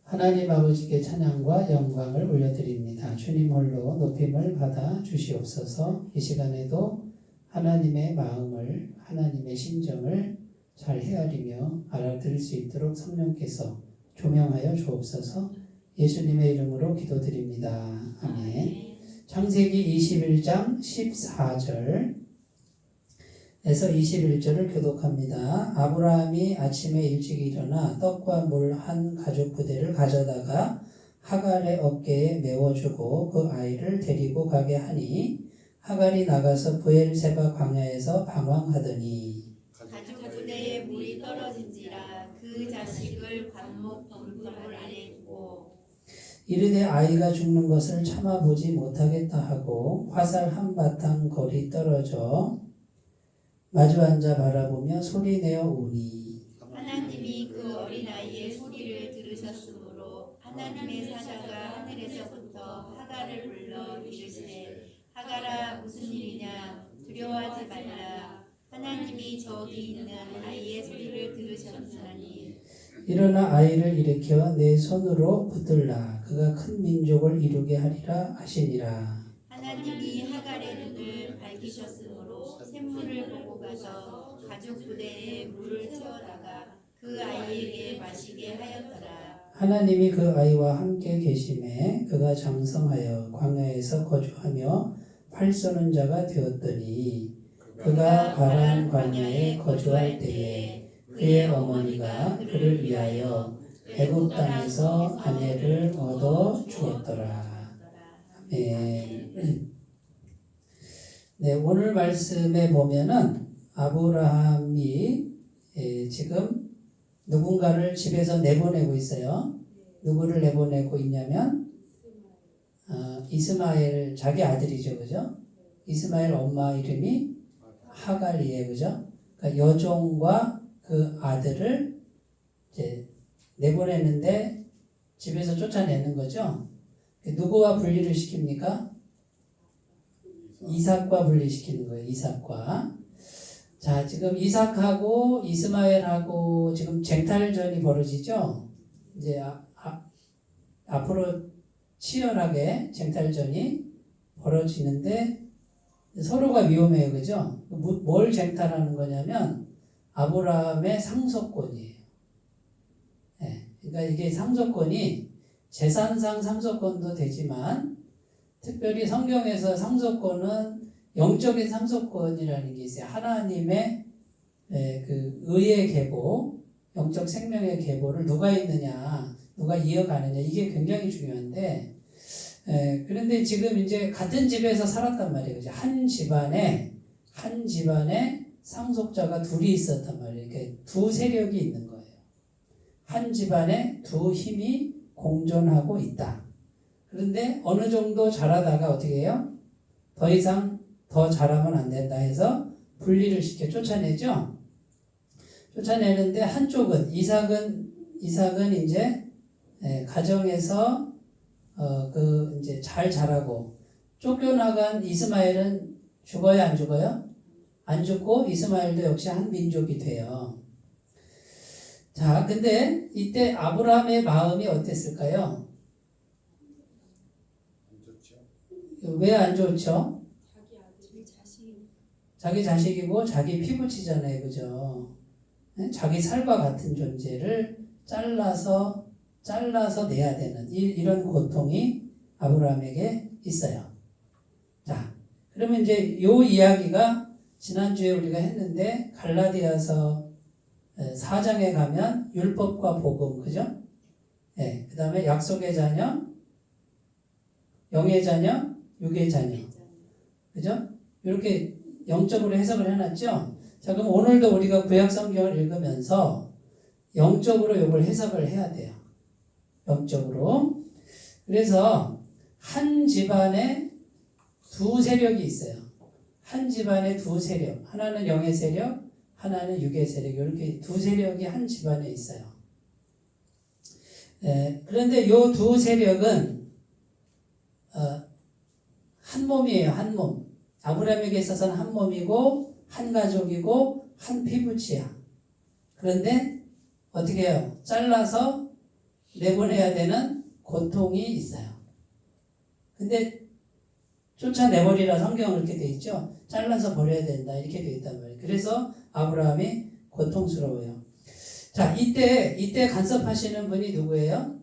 하나님 아버지께 찬양과 영광을 올려드립니다. 주님 홀로 높임을 받아 주시옵소서. 이 시간에도 하나님의 마음을, 하나님의 심정을 잘 헤아리며 알아들을 수 있도록 성령께서 조명하여 주옵소서. 예수님의 이름으로 기도드립니다. 아멘. 창세기 21장 14절 에서 21절을 교독합니다. 아브라함이 아침에 일찍 일어나 떡과 물 한 가죽 부대를 가져다가 하갈의 어깨에 메워주고 그 아이를 데리고 가게 하니 하갈이 나가서 브엘세바 광야에서 방황하더니 가죽 부대에 물이 떨어진지라 그 자식을 관목 덤불 아래 두고 이르되 아이가 죽는 것을 참아보지 못하겠다 하고 화살 한바탕 거리 떨어져 마주 앉아 바라보며 소리내어 우니 하나님이 그 어린아이의 소리를 들으셨으므로 하나님의 사자가 하늘에서부터 하갈을 불러 이르시되 하갈아 무슨 일이냐 두려워하지 말라 하나님이 저기 있는 아이의 소리를 들으셨나니 일어나 아이를 일으켜 내 손으로 붙들라 그가 큰 민족을 이루게 하리라 하시니라. 하나님이 하갈의 눈을 밝히셨으므로 샘물을 보고 가서 가죽 부대에 물을 채워다가 그 아이에게 마시게 하였더라. 하나님이 그 아이와 함께 계심에 그가 장성하여 광야에서 거주하며 팔 쏘는 자가 되었더니 그가 바란 광야에 거주할 때에 그의 어머니가 그를 위하여 애굽 땅에서 아내를 얻어 주었더라. 아멘. 네, 오늘 말씀에 보면은 아브라함이 지금 누군가를 집에서 내보내고 있어요. 누구를 내보내고 있냐면 이스마엘 자기 아들이죠, 그죠? 이스마엘 엄마 이름이 하갈이에요, 그죠? 그러니까 여종과 그 아들을 이제 내보내는데 집에서 쫓아내는 거죠. 누구와 분리를 시킵니까? 이삭과 분리시키는 거예요. 이삭과. 자, 지금 이삭하고 이스마엘하고 지금 쟁탈전이 벌어지죠. 이제 앞으로 치열하게 쟁탈전이 벌어지는데 서로가 위험해요, 그죠? 뭘 쟁탈하는 거냐면 아브라함의 상속권이에요. 네, 그러니까 이게 상속권이 재산상 상속권도 되지만 특별히 성경에서 상속권은 영적인 상속권이라는 게 있어요. 하나님의 그 의의 계보, 영적 생명의 계보를 누가 있느냐, 누가 이어가느냐 이게 굉장히 중요한데 그런데 지금 이제 같은 집에서 살았단 말이에요. 한 집안에 상속자가 둘이 있었단 말이에요. 이렇게 두 세력이 있는 거예요. 한 집안에 두 힘이 공존하고 있다. 그런데 어느 정도 자라다가 어떻게 해요? 더 이상 더 자라면 안 된다 해서 분리를 시켜 쫓아내죠. 쫓아내는데 한쪽은 이삭은 이제 가정에서 그 이제 잘 자라고 쫓겨나간 이스마엘은 죽어요, 안 죽어요? 안 죽고 이스마엘도 역시 한 민족이 돼요. 자, 근데 이때 아브라함의 마음이 어땠을까요? 왜 안 좋죠? 자기 자식이고 자기 피부치잖아요, 그죠? 자기 살과 같은 존재를 잘라서 내야 되는 이런 고통이 아브라함에게 있어요. 자, 그러면 이제 요 이야기가 지난주에 우리가 했는데 갈라디아서 4장에 가면 율법과 복음, 그죠? 네, 그 다음에 약속의 자녀, 영의 자녀, 육의 자녀, 그죠? 이렇게 영적으로 해석을 해놨죠? 자, 그럼 오늘도 우리가 구약 성경을 읽으면서 영적으로 이걸 해석을 해야 돼요. 영적으로. 그래서 한 집안에 두 세력이 있어요. 한 집안에 두 세력. 하나는 영의 세력, 하나는 육의 세력. 이렇게 두 세력이 한 집안에 있어요. 그런데 이 두 세력은 한 몸이에요. 한 몸. 아브라함에게 있어서는 한 몸이고 한 가족이고 한 피부치야. 그런데 어떻게 해요? 잘라서 내보내야 되는 고통이 있어요. 근데 쫓아내버리라 성경은 그렇게 돼 있죠. 잘라서 버려야 된다 이렇게 돼 있단 말이에요. 그래서 아브라함이 고통스러워요. 자, 이때 간섭하시는 분이 누구예요?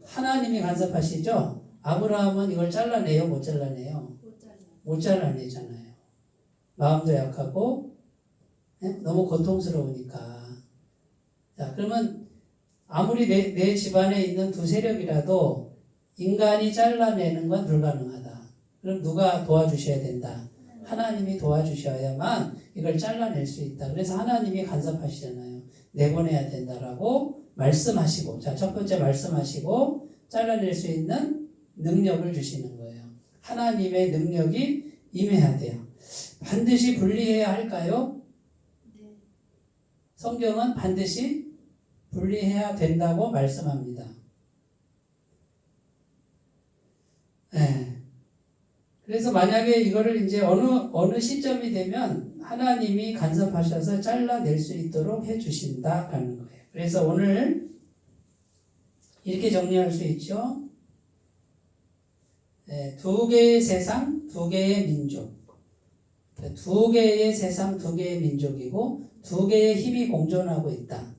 하나님이 간섭하시죠. 아브라함은 이걸 잘라내요, 못 잘라내요? 못 잘라내잖아요. 마음도 약하고 너무 고통스러우니까. 자, 그러면 아무리 내 집안에 있는 두 세력이라도 인간이 잘라내는 건 불가능하다. 그럼 누가 도와주셔야 된다? 하나님이 도와주셔야만 이걸 잘라낼 수 있다. 그래서 하나님이 간섭하시잖아요. 내보내야 된다라고 말씀하시고, 자, 첫 번째 말씀하시고 잘라낼 수 있는 능력을 주시는 거예요. 하나님의 능력이 임해야 돼요. 반드시 분리해야 할까요? 성경은 반드시 분리해야 된다고 말씀합니다. 네. 그래서 만약에 이거를 이제 어느 시점이 되면 하나님이 간섭하셔서 잘라낼 수 있도록 해주신다라는 거예요. 그래서 오늘 이렇게 정리할 수 있죠. 네, 두 개의 세상, 두 개의 민족. 두 개의 세상, 두 개의 민족이고 두 개의 힘이 공존하고 있다.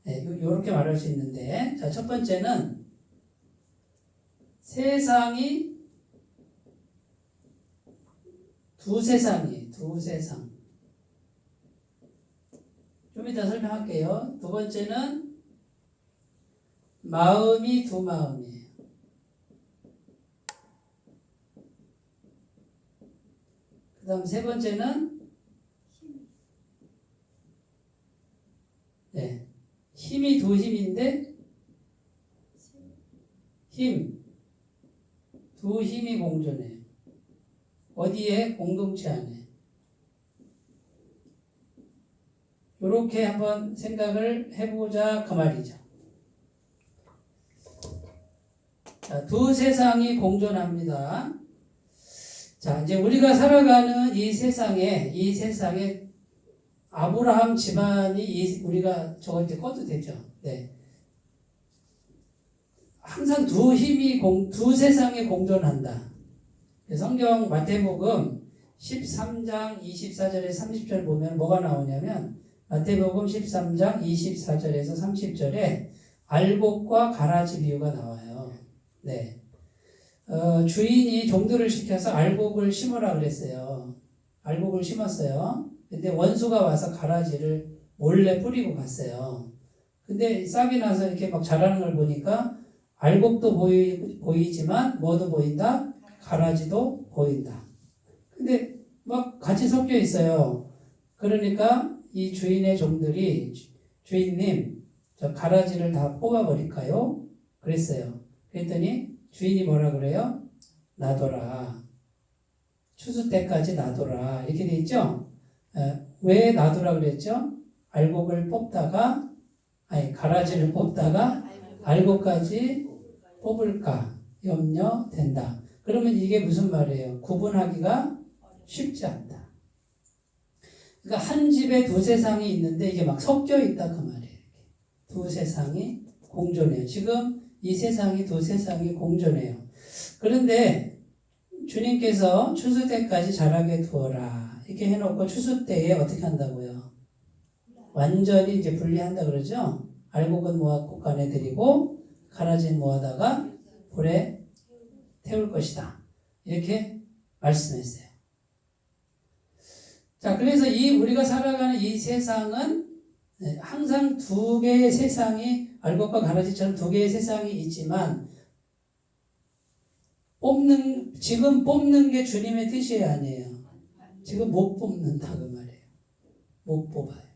네, 이렇게 말할 수 있는데, 자, 첫 번째는 세상이 두 세상이에요. 두 세상. 좀 이따 설명할게요. 두 번째는 마음이 두 마음이에요. 그 다음 세 번째는 힘이 두 힘인데 두 힘이 공존해요. 어디에? 공동체 안에. 이렇게 한번 생각을 해보자 그 말이죠. 자, 두 세상이 공존합니다. 자, 이제 우리가 살아가는 이 세상에 아브라함 집안이 우리가 저거 이제 꺼도 되죠. 네. 항상 두 세상이 공존한다. 성경 마태복음 13장 24절에 30절 보면 뭐가 나오냐면 마태복음 13장 24절에서 30절에 알곡과 가라지 비유가 나와요. 네. 주인이 종들을 시켜서 알곡을 심으라 그랬어요. 알곡을 심었어요. 근데 원수가 와서 가라지를 몰래 뿌리고 갔어요. 근데 싹이 나서 이렇게 막 자라는 걸 보니까 알곡도 보이지만 뭐도 보인다? 가라지도 보인다. 근데 막 같이 섞여 있어요. 그러니까 이 주인의 종들이 주인님, 저 가라지를 다 뽑아버릴까요? 그랬어요. 그랬더니 주인이 뭐라 그래요? 놔둬라. 추수 때까지 놔둬라. 이렇게 돼 있죠? 왜 놔두라 그랬죠? 가라지를 뽑다가 알곡까지 뽑을까 염려된다. 그러면 이게 무슨 말이에요? 구분하기가 쉽지 않다. 그러니까 한 집에 두 세상이 있는데 이게 막 섞여 있다 그 말이에요. 두 세상이 공존해요. 지금 이 세상이 두 세상이 공존해요. 그런데 주님께서 추수 때까지 자라게 두어라 이렇게 해놓고 추수 때에 어떻게 한다고요? 완전히 이제 분리한다 그러죠? 알곡은 모아 곳간에 들이고 가라지는 모아다가 불에 태울 것이다. 이렇게 말씀했어요. 자, 그래서 우리가 살아가는 이 세상은 항상 두 개의 세상이 알곡과 가라지처럼 두 개의 세상이 있지만 지금 뽑는 게 주님의 뜻이 아니에요. 지금 못 뽑는다 그 말이에요. 못 뽑아요.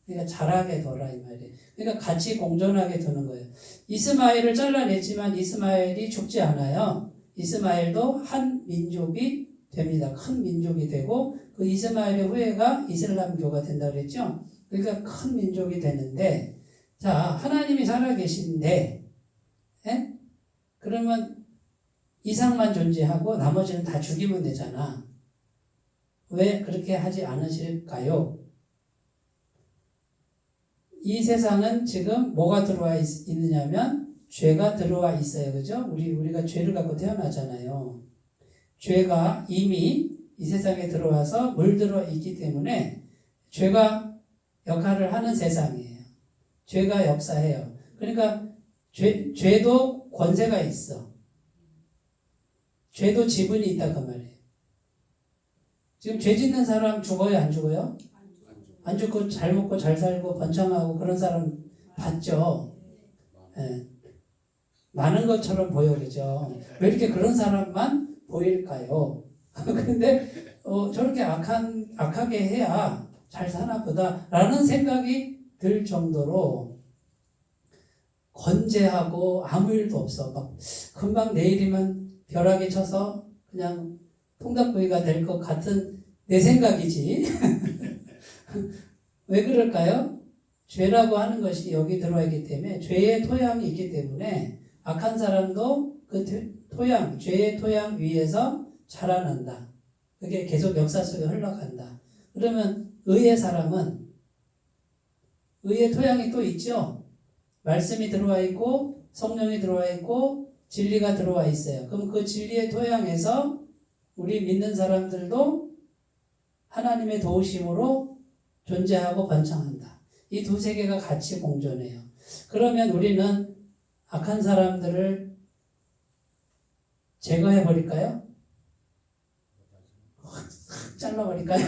그러니까 잘하게 둬라 이 말이에요. 그러니까 같이 공존하게 두는 거예요. 이스마엘을 잘라냈지만 이스마엘이 죽지 않아요. 이스마엘도 한 민족이 됩니다. 큰 민족이 되고 그 이스마엘의 후예가 이슬람교가 된다고 그랬죠. 그러니까 큰 민족이 되는데 자 하나님이 살아계신데 그러면 이상만 존재하고 나머지는 다 죽이면 되잖아. 왜 그렇게 하지 않으실까요? 이 세상은 지금 뭐가 들어와 있느냐면 죄가 들어와 있어요. 그죠? 우리가 죄를 갖고 태어나잖아요. 죄가 이미 이 세상에 들어와서 물들어 있기 때문에 죄가 역할을 하는 세상이에요. 죄가 역사해요. 그러니까 죄도 권세가 있어. 죄도 지분이 있다 그 말이에요. 지금 죄 짓는 사람 죽어요, 안 죽어요? 안 죽고 잘 먹고 잘 살고 번창하고 그런 사람 봤죠. 예. 많은 것처럼 보여, 그죠? 왜 이렇게 그런 사람만 보일까요? 근데 저렇게 악하게 해야 잘 사나 보다라는 생각이 들 정도로 건재하고 아무 일도 없어. 막 금방 내일이면 벼락이 쳐서 그냥 통닭구이가 될 것 같은 내 생각이지. 왜 그럴까요? 죄라고 하는 것이 여기 들어와 있기 때문에 죄의 토양이 있기 때문에 악한 사람도 그 토양, 죄의 토양 위에서 자라난다. 그게 계속 역사 속에 흘러간다. 그러면 의의 사람은 의의 토양이 또 있죠. 말씀이 들어와 있고 성령이 들어와 있고 진리가 들어와 있어요. 그럼 그 진리의 토양에서 우리 믿는 사람들도 하나님의 도우심으로 존재하고 번창한다. 이 두 세계가 같이 공존해요. 그러면 우리는 악한 사람들을 제거해 버릴까요? 확 잘라버릴까요?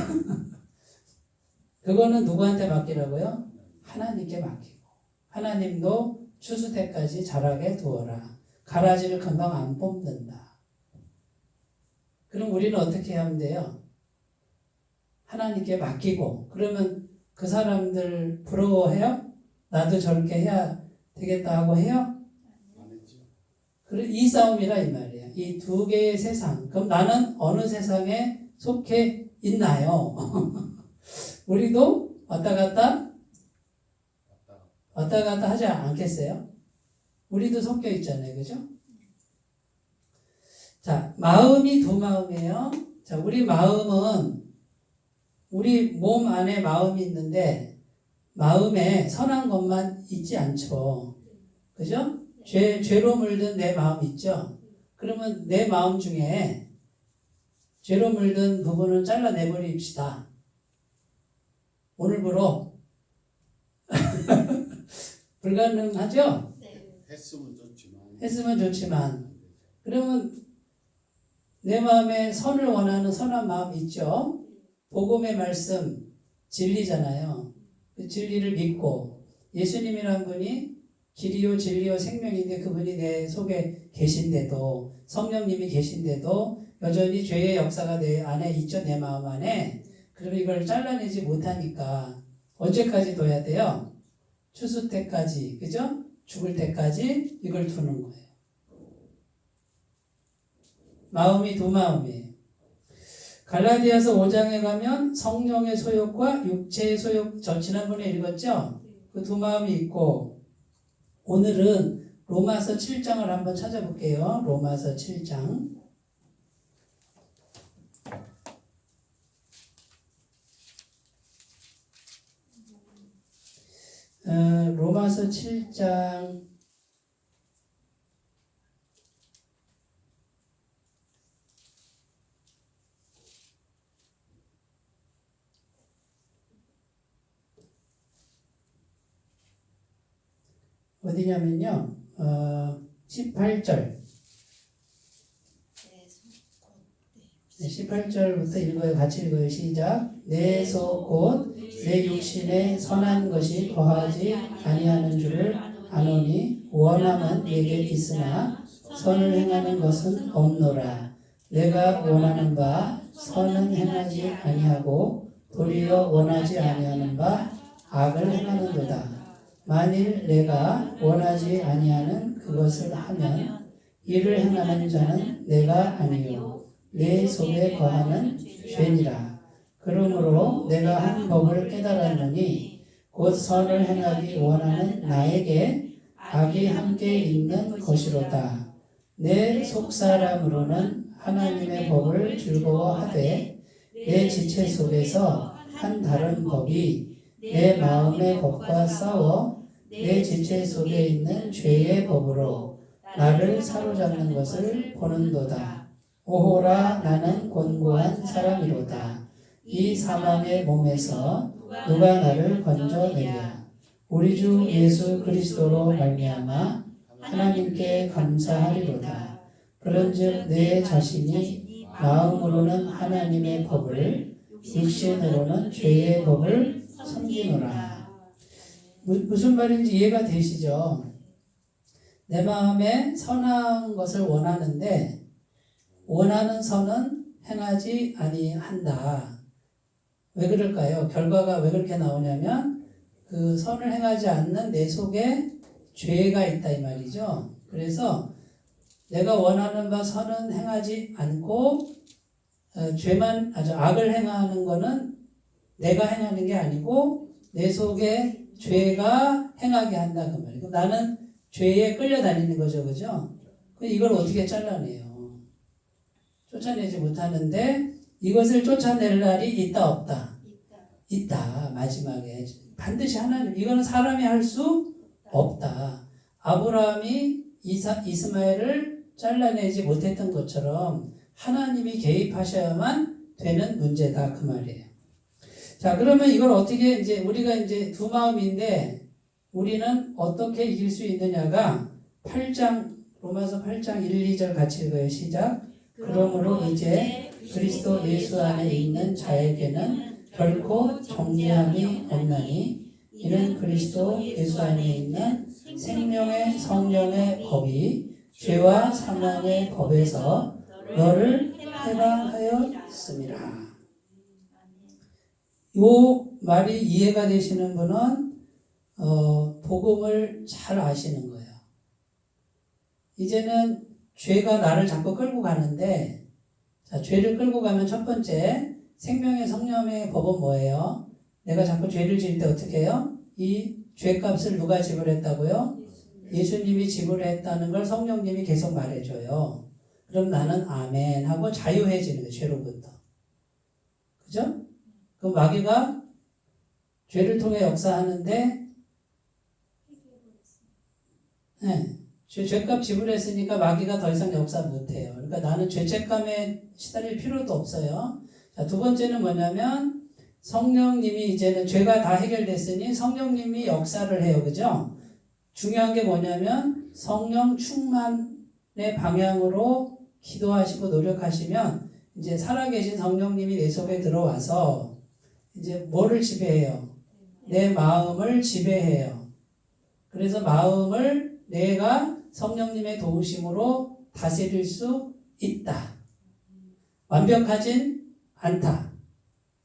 그거는 누구한테 맡기라고요? 하나님께 맡기고 하나님도 추수 때까지 자라게 두어라. 가라지를 금방 안 뽑는다. 그럼 우리는 어떻게 하면 돼요? 하나님께 맡기고 그러면 그 사람들 부러워해요? 나도 저렇게 해야 되겠다 하고 해요? 이 싸움이라 이 말이에요. 이 두 개의 세상. 그럼 나는 어느 세상에 속해 있나요? 우리도 왔다 갔다 하지 않겠어요? 우리도 섞여 있잖아요. 그죠? 자, 마음이 두 마음이에요. 자, 우리 마음은 우리 몸 안에 마음이 있는데 마음에 선한 것만 있지 않죠. 그죠? 죄로 물든 내 마음 있죠? 그러면 내 마음 중에 죄로 물든 부분을 잘라내버립시다. 오늘부로 불가능하죠? 네. 했으면 좋지만 그러면 내 마음에 선을 원하는 선한 마음이 있죠? 복음의 말씀 진리잖아요. 그 진리를 믿고 예수님이란 분이 길이요 진리요 생명인데 그분이 내 속에 계신데도 성령님이 계신데도 여전히 죄의 역사가 내 안에 있죠. 내 마음 안에. 그러면 이걸 잘라내지 못하니까 언제까지 둬야 돼요? 추수 때까지, 그죠? 죽을 때까지 이걸 두는 거예요. 마음이 두 마음이에요. 갈라디아서 5장에 가면 성령의 소욕과 육체의 소욕, 저 지난번에 읽었죠? 그 두 마음이 있고 오늘은 로마서 7장을 한번 찾아볼게요. 로마서 7장. 로마서 7장 어디냐면요. 18절. 18절부터 읽어요. 같이 읽어요. 시작. 내 속 곧 내 육신에 선한 것이 거하지 아니하는 줄을 아노니 원함은 내게 있으나 선을 행하는 것은 없노라. 내가 원하는 바 선은 행하지 아니하고 도리어 원하지 아니하는 바 악을 행하는도다. 만일 내가 원하지 아니하는 그것을 하면 이를 행하는 자는 내가 아니요 내 속에 거하는 죄니라. 그러므로 내가 한 법을 깨달았느니 곧 선을 행하기 원하는 나에게 악이 함께 있는 것이로다. 내 속사람으로는 하나님의 법을 즐거워하되 내 지체 속에서 한 다른 법이 내 마음의 법과 싸워 내 지체 속에 있는 죄의 법으로 나를 사로잡는 것을 보는도다. 오호라 나는 곤고한 사람이로다. 이 사망의 몸에서 누가 나를 건져내랴. 우리 주 예수 그리스도로 말미암아 하나님께 감사하리로다. 그런즉 내 자신이 마음으로는 하나님의 법을 육신으로는 죄의 법을 섬기노라. 무슨 말인지 이해가 되시죠? 내 마음에 선한 것을 원하는데 원하는 선은 행하지 아니한다. 왜 그럴까요? 결과가 왜 그렇게 나오냐면 그 선을 행하지 않는 내 속에 죄가 있다 이 말이죠. 그래서 내가 원하는 바 선은 행하지 않고 악을 행하는 거는 내가 행하는 게 아니고 내 속에 죄가 행하게 한다 그 말이에요. 그럼 나는 죄에 끌려다니는 거죠, 그죠? 이걸 어떻게 잘라내요? 쫓아내지 못하는데 이것을 쫓아낼 날이 있다 없다? 있다. 마지막에 반드시 하나님. 이거는 사람이 할 수 없다. 아브라함이 이스마엘을 잘라내지 못했던 것처럼 하나님이 개입하셔야만 되는 문제다 그 말이에요. 자, 그러면 이걸 어떻게 우리가 두 마음인데 우리는 어떻게 이길 수 있느냐가 8장 로마서 8장 1, 2절 같이 읽어요. 시작. 그러므로 이제 그리스도 예수 안에 있는 자에게는 결코 정죄함이 없나니 이는 그리스도 예수 안에 있는 생명의 성령의 법이 죄와 사망의 법에서 너를 해방하였습니다. 이 말이 이해가 되시는 분은 복음을 잘 아시는 거예요. 이제는 죄가 나를 자꾸 끌고 가는데, 자, 죄를 끌고 가면 첫 번째 생명의 성령의 법은 뭐예요? 내가 자꾸 죄를 지을 때 어떻게 해요? 이 죄값을 누가 지불했다고요? 예수님이 지불했다는 걸 성령님이 계속 말해줘요. 그럼 나는 아멘 하고 자유해지는 거예요. 죄로부터. 그죠? 그럼 마귀가 죄를 통해 역사하는데 죄값 지불했으니까 마귀가 더 이상 역사 못해요. 그러니까 나는 죄책감에 시달릴 필요도 없어요. 자, 두 번째는 뭐냐면 성령님이 이제는 죄가 다 해결됐으니 성령님이 역사를 해요. 그죠? 중요한 게 뭐냐면 성령 충만의 방향으로 기도하시고 노력하시면 이제 살아계신 성령님이 내 속에 들어와서 이제 뭐를 지배해요? 내 마음을 지배해요. 그래서 마음을 내가 성령님의 도우심으로 다스릴 수 있다. 완벽하진 않다.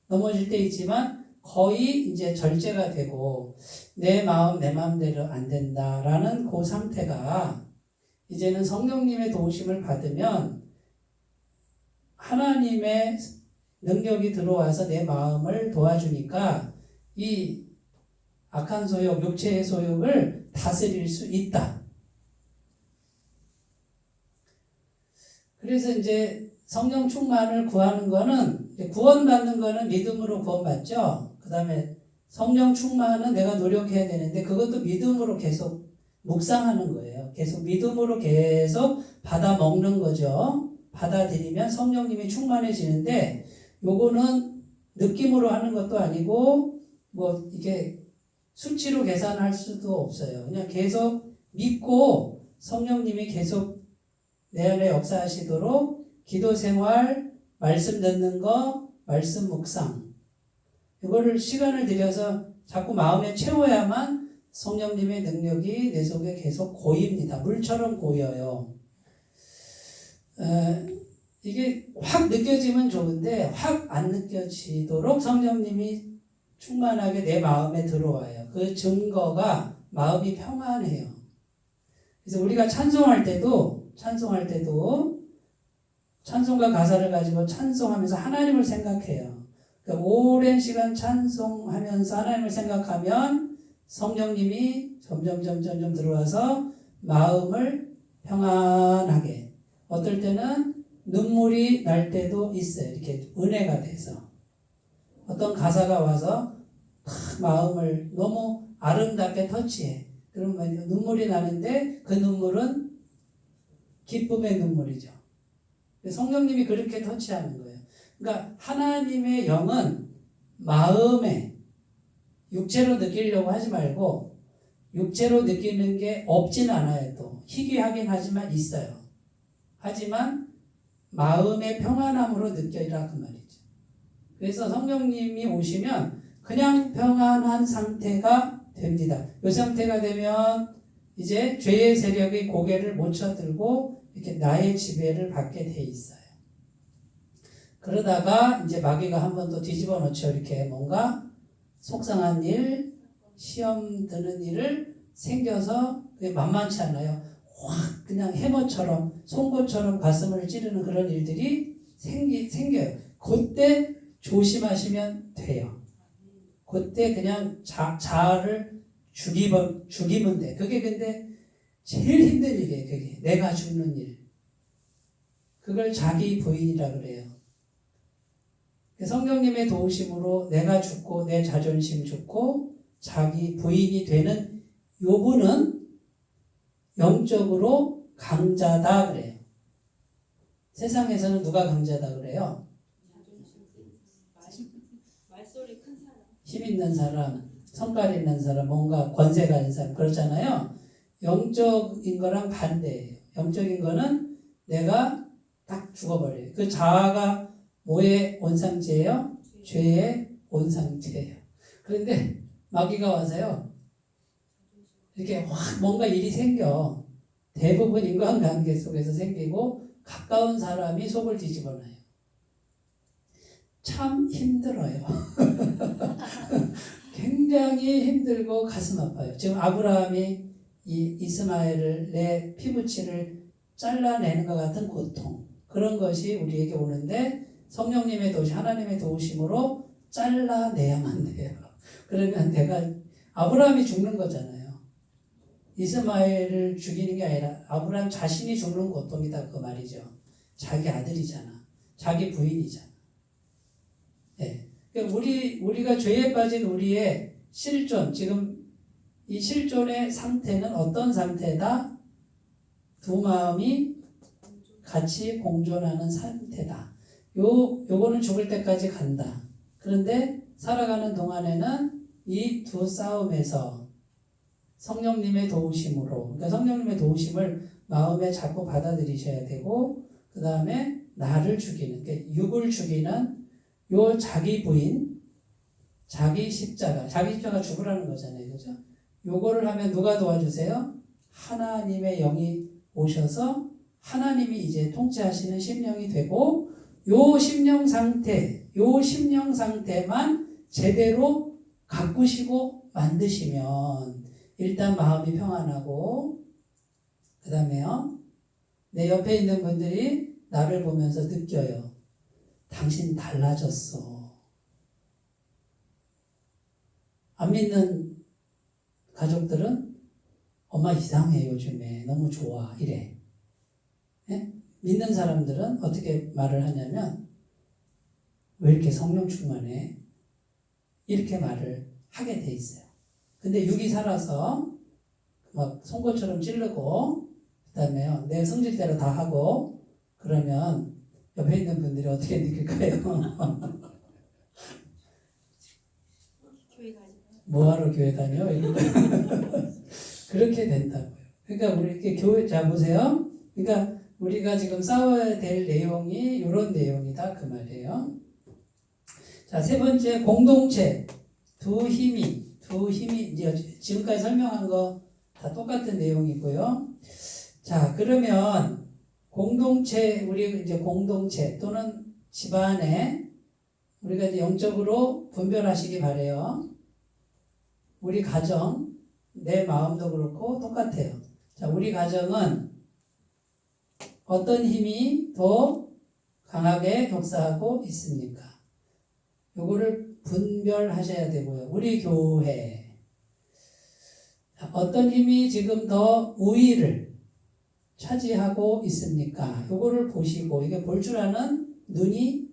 넘어질 때 있지만 거의 이제 절제가 되고 내 마음 내 마음대로 안 된다라는 그 상태가 이제는 성령님의 도우심을 받으면 하나님의 능력이 들어와서 내 마음을 도와주니까 이 악한 소욕, 육체의 소욕을 다스릴 수 있다. 그래서 이제 성령 충만을 구하는 거는 구원받는 거는 믿음으로 구원받죠. 그 다음에 성령 충만은 내가 노력해야 되는데 그것도 믿음으로 계속 묵상하는 거예요. 계속 믿음으로 계속 받아 먹는 거죠. 받아들이면 성령님이 충만해지는데 요거는 느낌으로 하는 것도 아니고 뭐 이게 수치로 계산할 수도 없어요. 그냥 계속 믿고 성령님이 계속 내 안에 역사하시도록 기도 생활, 말씀 듣는 거, 말씀 묵상 이거를 시간을 들여서 자꾸 마음에 채워야만 성령님의 능력이 내 속에 계속 고입니다. 물처럼 고여요. 이게 확 느껴지면 좋은데 확 안 느껴지도록 성령님이 충만하게 내 마음에 들어와요. 그 증거가 마음이 평안해요. 그래서 우리가 찬송할 때도 찬송가 가사를 가지고 찬송하면서 하나님을 생각해요. 그러니까 오랜 시간 찬송하면서 하나님을 생각하면 성령님이 점점 들어와서 마음을 평안하게 어떨 때는 눈물이 날 때도 있어요. 이렇게 은혜가 돼서 어떤 가사가 와서 탁 마음을 너무 아름답게 터치해. 그러면 눈물이 나는데 그 눈물은 기쁨의 눈물이죠. 성령님이 그렇게 터치하는 거예요. 그러니까 하나님의 영은 마음에 육체로 느끼려고 하지 말고 육체로 느끼는 게 없진 않아요. 또 희귀하긴 하지만 있어요. 하지만 마음의 평안함으로 느껴라 그 말이죠. 그래서 성령님이 오시면 그냥 평안한 상태가 됩니다. 이 상태가 되면 이제 죄의 세력이 고개를 못 쳐들고 이렇게 나의 지배를 받게 돼 있어요. 그러다가 이제 마귀가 한 번 더 뒤집어 놓죠. 이렇게 뭔가 속상한 일, 시험 드는 일을 생겨서 그게 만만치 않아요. 확 그냥 해머처럼 송곳처럼 가슴을 찌르는 그런 일들이 생겨요. 그때 조심하시면 돼요. 그때 그냥 자아를 죽이면 돼. 그게 근데 제일 힘든 일이에요. 그게 내가 죽는 일. 그걸 자기 부인이라 그래요. 성령님의 도우심으로 내가 죽고 내 자존심 죽고 자기 부인이 되는 요 분은 영적으로 강자다 그래요. 세상에서는 누가 강자다 그래요? 말소리 큰 사람. 힘 있는 사람, 성깔 있는 사람, 뭔가 권세가 있는 사람 그렇잖아요. 영적인 거랑 반대예요. 영적인 거는 내가 딱 죽어버려요. 그 자아가 뭐의 원상체예요? 죄의 원상체예요. 그런데 마귀가 와서요. 이렇게 확 뭔가 일이 생겨. 대부분 인간관계 속에서 생기고 가까운 사람이 속을 뒤집어놔요. 참 힘들어요. 굉장히 힘들고 가슴 아파요. 지금 아브라함이 이 이스마엘을 내 피부치를 잘라내는 것 같은 고통 그런 것이 우리에게 오는데 성령님의 도우심, 하나님의 도우심으로 잘라내야만 돼요. 그러면 내가 아브라함이 죽는 거잖아요. 이스마엘을 죽이는 게 아니라 아브라함 자신이 죽는 고통이다 그 말이죠. 자기 아들이잖아. 자기 부인이잖아. 네. 그러니까 우리가 죄에 빠진 우리의 실존, 지금 이 실존의 상태는 어떤 상태다? 두 마음이 같이 공존하는 상태다. 요거는 죽을 때까지 간다. 그런데 살아가는 동안에는 이 두 싸움에서 성령님의 도우심으로, 그러니까 성령님의 도우심을 마음에 자꾸 받아들이셔야 되고, 그 다음에 나를 죽이는, 그러니까 육을 죽이는 요 자기 부인, 자기 십자가 죽으라는 거잖아요. 그죠? 요거를 하면 누가 도와주세요? 하나님의 영이 오셔서 하나님이 이제 통치하시는 심령이 되고 요 심령 상태만 제대로 가꾸시고 만드시면 일단 마음이 평안하고 그 다음에요. 내 옆에 있는 분들이 나를 보면서 느껴요. 당신 달라졌어. 안 믿는 가족들은 엄마 이상해 요즘에 너무 좋아 이래. 네? 믿는 사람들은 어떻게 말을 하냐면 왜 이렇게 성령 충만해? 이렇게 말을 하게 돼 있어요. 근데 육이 살아서 막 송곳처럼 찌르고 그다음에요 내 성질대로 다 하고 그러면 옆에 있는 분들이 어떻게 느낄까요? 교회 가지. 뭐하러 교회 다녀? 그렇게 된다고요. 그러니까 우리 이렇게 교회 자 보세요. 그러니까 우리가 지금 싸워야 될 내용이 이런 내용이다 그 말이에요. 자, 세 번째 공동체 두 힘이 이제 지금까지 설명한 거 다 똑같은 내용이고요. 자, 그러면 우리 이제 공동체 또는 집안에 우리가 이제 영적으로 분별하시기 바래요. 우리 가정, 내 마음도 그렇고 똑같아요. 자, 우리 가정은 어떤 힘이 더 강하게 역사하고 있습니까? 요거를 분별하셔야 되고요. 우리 교회 어떤 힘이 지금 더 우위를 차지하고 있습니까? 요거를 보시고 이게 볼 줄 아는 눈이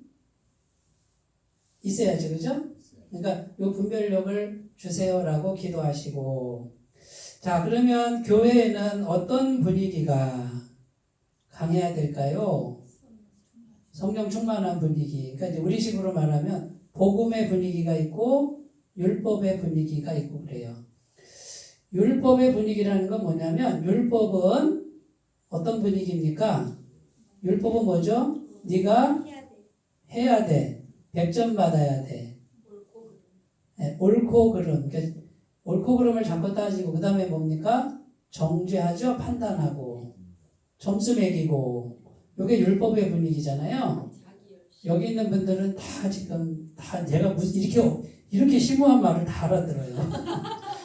있어야죠. 그죠? 그러니까 요 분별력을 주세요라고 기도하시고. 자, 그러면 교회에는 어떤 분위기가 강해야 될까요? 성령 충만한 분위기. 그러니까 이제 우리식으로 말하면 복음의 분위기가 있고 율법의 분위기가 있고 그래요. 율법의 분위기라는 건 뭐냐면 율법은 어떤 분위기입니까? 율법은 뭐죠? 네가 해야 돼. 100점 받아야 돼. 네, 옳고 그름. 그러니까 옳고 그름을 잡고 따지고 그 다음에 뭡니까? 정죄하죠. 판단하고 점수 매기고. 이게 율법의 분위기잖아요. 여기 있는 분들은 다 지금 다 내가 무슨 이렇게 심오한 말을 다 알아들어요.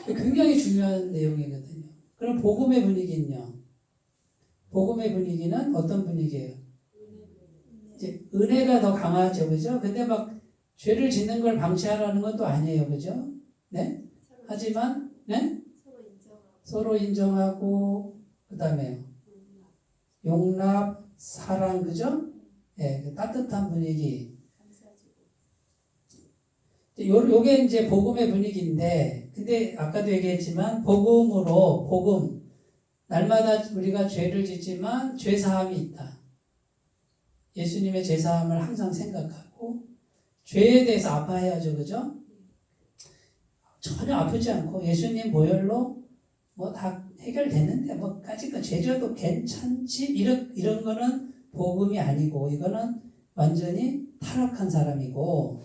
굉장히 중요한 내용이거든요. 그럼 복음의 분위기는요? 복음의 분위기는 어떤 분위기예요? 이제 은혜가 더 강하죠, 그죠? 근데 막 죄를 짓는 걸 방치하라는 것도 아니에요, 그죠? 네? 하지만 네? 서로 인정하고 그다음에 용납, 사랑, 그죠? 예, 그 따뜻한 분위기. 요게 이제 복음의 분위기인데, 근데 아까도 얘기했지만 복음 날마다 우리가 죄를 짓지만 죄 사함이 있다. 예수님의 죄 사함을 항상 생각하고 죄에 대해서 아파해야죠, 그죠? 전혀 아프지 않고 예수님 보혈로 뭐 다 해결되는데 뭐까지 그 죄져도 괜찮지 이런 거는 복음이 아니고 이거는 완전히 타락한 사람이고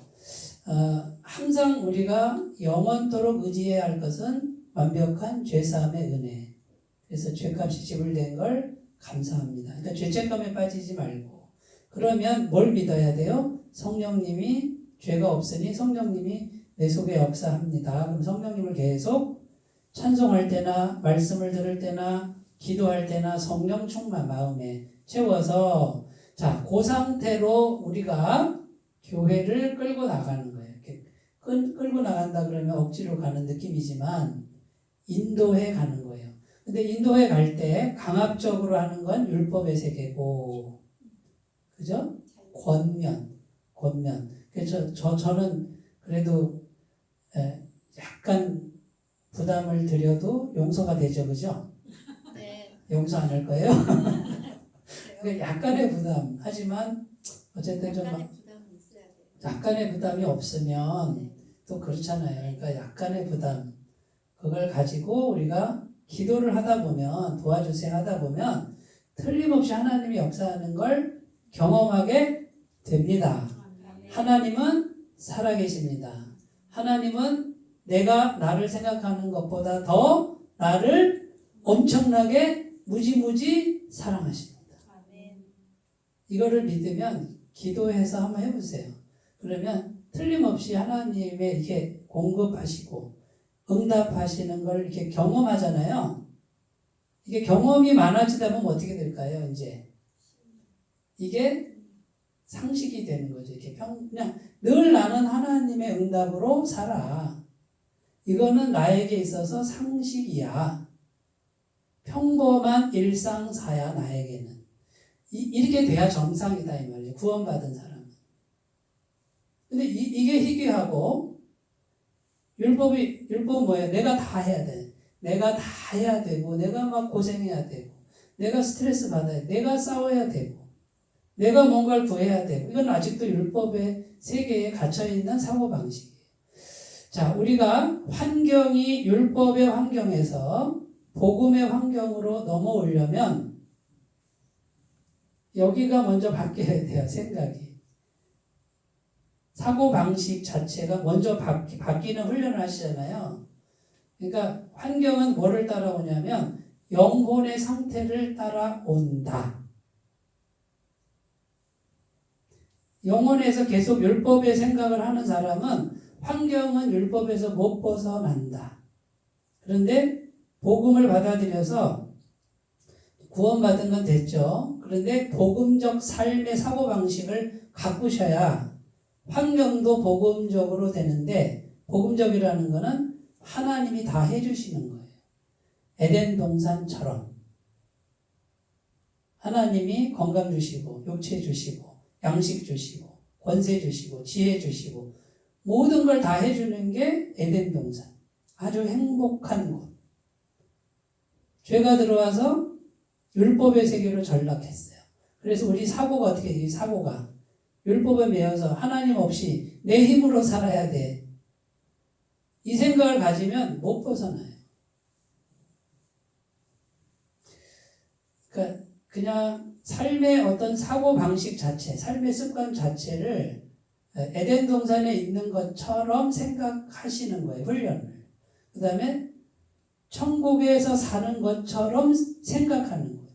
항상 우리가 영원토록 의지해야 할 것은 완벽한 죄사함의 은혜. 그래서 죄값이 지불된 걸 감사합니다. 그러니까 죄책감에 빠지지 말고 그러면 뭘 믿어야 돼요? 성령님이 죄가 없으니 성령님이 내 속에 역사합니다. 그럼 성령님을 계속 찬송할 때나 말씀을 들을 때나 기도할 때나 성령 충만 마음에 채워서 자, 그 상태로 우리가 교회를 끌고 나가는 거예요. 이렇게 끌고 나간다 그러면 억지로 가는 느낌이지만 인도해 가는 거예요. 근데 인도해 갈 때 강압적으로 하는 건 율법의 세계고, 그죠? 권면. 그래서 저는 그래도 약간 부담을 드려도 용서가 되죠, 그죠? 네. 용서 안 할 거예요? 약간의 부담. 하지만 어쨌든 좀 약간의 부담이 없으면 또 그렇잖아요. 그러니까 약간의 부담 그걸 가지고 우리가 기도를 하다 보면 도와주세요 하다 보면 틀림없이 하나님이 역사하는 걸 경험하게 됩니다. 하나님은 살아계십니다. 하나님은 내가 나를 생각하는 것보다 더 나를 엄청나게 무지무지 사랑하십니다. 이거를 믿으면 기도해서 한번 해보세요. 그러면 틀림없이 하나님의 이렇게 공급하시고 응답하시는 걸 이렇게 경험하잖아요. 이게 경험이 많아지다 보면 어떻게 될까요? 이제 이게 상식이 되는 거죠. 이렇게 그냥 늘 나는 하나님의 응답으로 살아. 이거는 나에게 있어서 상식이야. 평범한 일상사야 나에게는. 이렇게 돼야 정상이다 이 말이에요. 구원받은 사람은. 근데 이게 희귀하고 율법은 뭐예요? 내가 다 해야 돼. 내가 다 해야 되고 내가 막 고생해야 되고 내가 스트레스 받아야 돼. 내가 싸워야 되고 내가 뭔가를 구해야 되고 이건 아직도 율법의 세계에 갇혀있는 사고방식이에요. 자, 우리가 환경이 율법의 환경에서 복음의 환경으로 넘어오려면 여기가 먼저 바뀌어야 돼요. 생각이. 사고방식 자체가 먼저 바뀌는 훈련을 하시잖아요. 그러니까 환경은 뭐를 따라오냐면 영혼의 상태를 따라온다. 영혼에서 계속 율법의 생각을 하는 사람은 환경은 율법에서 못 벗어난다. 그런데 복음을 받아들여서 구원받은 건 됐죠. 그런데 복음적 삶의 사고방식을 가꾸셔야 환경도 복음적으로 되는데 복음적이라는 거는 하나님이 다 해주시는 거예요. 에덴 동산처럼 하나님이 건강 주시고 육체 주시고 양식 주시고 권세 주시고 지혜 주시고 모든 걸 다 해주는 게 에덴 동산. 아주 행복한 곳. 죄가 들어와서 율법의 세계로 전락했어요. 그래서 우리 사고가 어떻게 돼요? 사고가 율법에 매여서 하나님 없이 내 힘으로 살아야 돼. 이 생각을 가지면 못 벗어나요. 그러니까 그냥 삶의 어떤 사고 방식 자체, 삶의 습관 자체를 에덴 동산에 있는 것처럼 생각하시는 거예요. 훈련을. 그 다음에 천국에서 사는 것처럼 생각하는 거예요.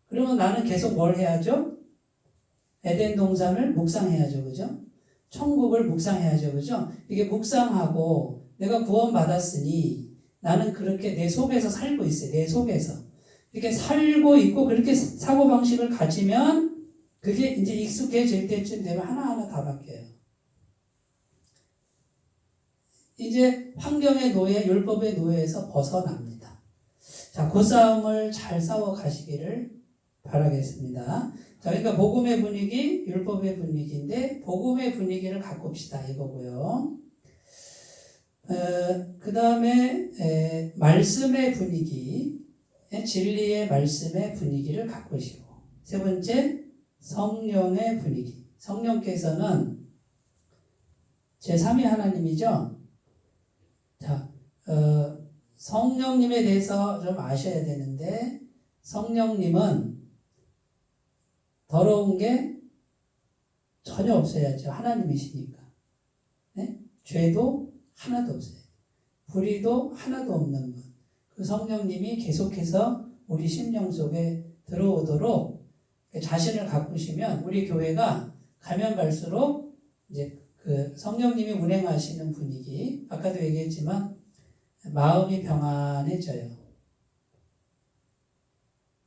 그러면 나는 계속 뭘 해야죠? 에덴 동산을 묵상해야죠. 그죠? 천국을 묵상해야죠. 그죠? 이게 묵상하고 내가 구원받았으니 나는 그렇게 내 속에서 살고 있어요. 내 속에서. 이렇게 살고 있고 그렇게 사고방식을 가지면 그게 이제 익숙해질 때쯤 되면 하나하나 다 바뀌어요. 이제 환경의 노예, 율법의 노예에서 벗어납니다. 자, 그 싸움을 잘 싸워 가시기를 바라겠습니다. 자, 그러니까 복음의 분위기, 율법의 분위기인데 복음의 분위기를 가꿉시다 이거고요. 그 다음에 말씀의 분위기, 진리의 말씀의 분위기를 가꾸시고, 세 번째 성령의 분위기. 성령께서는 제3위 하나님이죠. 자, 성령님에 대해서 좀 아셔야 되는데 성령님은 더러운 게 전혀 없어야죠. 하나님이시니까. 네? 죄도 하나도 없어요. 불의도 하나도 없는 분. 그 성령님이 계속해서 우리 심령 속에 들어오도록 자신을 가꾸시면 우리 교회가 가면 갈수록 이제 그 성령님이 운행하시는 분위기, 아까도 얘기했지만 마음이 평안해져요.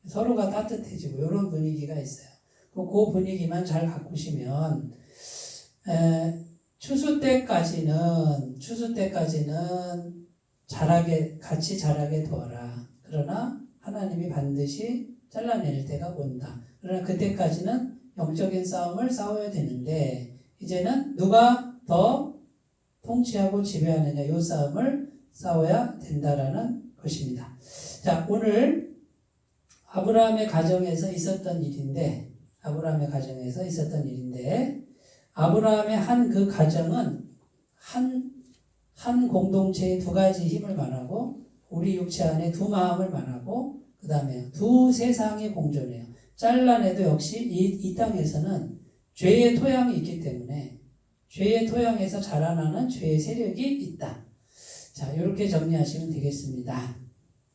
서로가 따뜻해지고 이런 분위기가 있어요. 그 분위기만 잘 가꾸시면 추수 때까지는 같이 자라게 도와라. 그러나 하나님이 반드시 잘라낼 때가 온다. 그러나 그때까지는 영적인 싸움을 싸워야 되는데 이제는 누가 더 통치하고 지배하느냐 이 싸움을 싸워야 된다라는 것입니다. 자, 오늘 아브라함의 가정에서 있었던 일인데 아브라함의 한 그 가정은 한 공동체의 두 가지 힘을 말하고 우리 육체 안에 두 마음을 말하고 그 다음에 두 세상이 공존해요. 잘라내도 역시 이 땅에서는 죄의 토양이 있기 때문에 죄의 토양에서 자라나는 죄의 세력이 있다. 자, 이렇게 정리하시면 되겠습니다.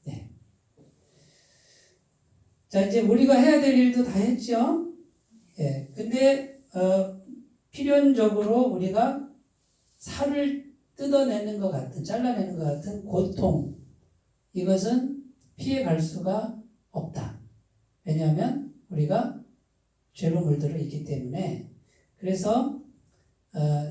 네. 자, 이제 우리가 해야 될 일도 다 했죠. 예. 근데 필연적으로 우리가 살을 뜯어내는 것 같은, 잘라내는 것 같은 고통, 이것은 피해갈 수가 없다. 왜냐하면 우리가 죄로 물들어 있기 때문에. 그래서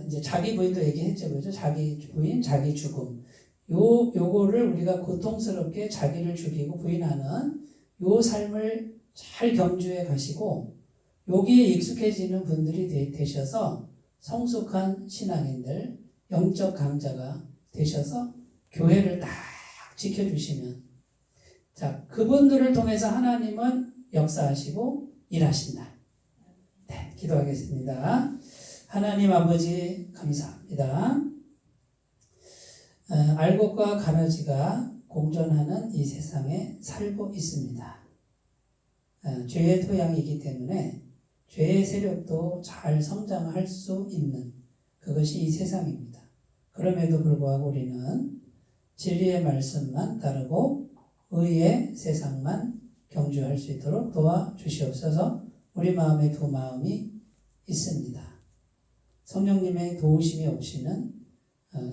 이제 자기 부인도 얘기했죠, 그죠? 자기 부인, 자기 죽음. 요거를 우리가 고통스럽게 자기를 죽이고 부인하는 요 삶을 잘 경주해 가시고 여기에 익숙해지는 분들이 되셔서 성숙한 신앙인들, 영적 강자가 되셔서 교회를 딱 지켜주시면, 자, 그분들을 통해서 하나님은 역사하시고 일하신다. 네, 기도하겠습니다. 하나님 아버지 감사합니다. 알곡과 가라지가 공존하는 이 세상에 살고 있습니다. 죄의 토양이기 때문에 죄의 세력도 잘 성장할 수 있는 그것이 이 세상입니다. 그럼에도 불구하고 우리는 진리의 말씀만 따르고 의의 세상만 경주할 수 있도록 도와주시옵소서. 우리 마음에 두 마음이 있습니다. 성령님의 도우심이 없이는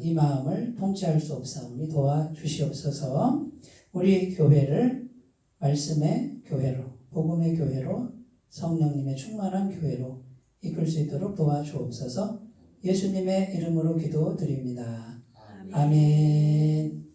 이 마음을 통치할 수 없사오니 도와주시옵소서. 우리 교회를 말씀의 교회로, 복음의 교회로, 성령님의 충만한 교회로 이끌 수 있도록 도와주옵소서. 예수님의 이름으로 기도드립니다. 아멘.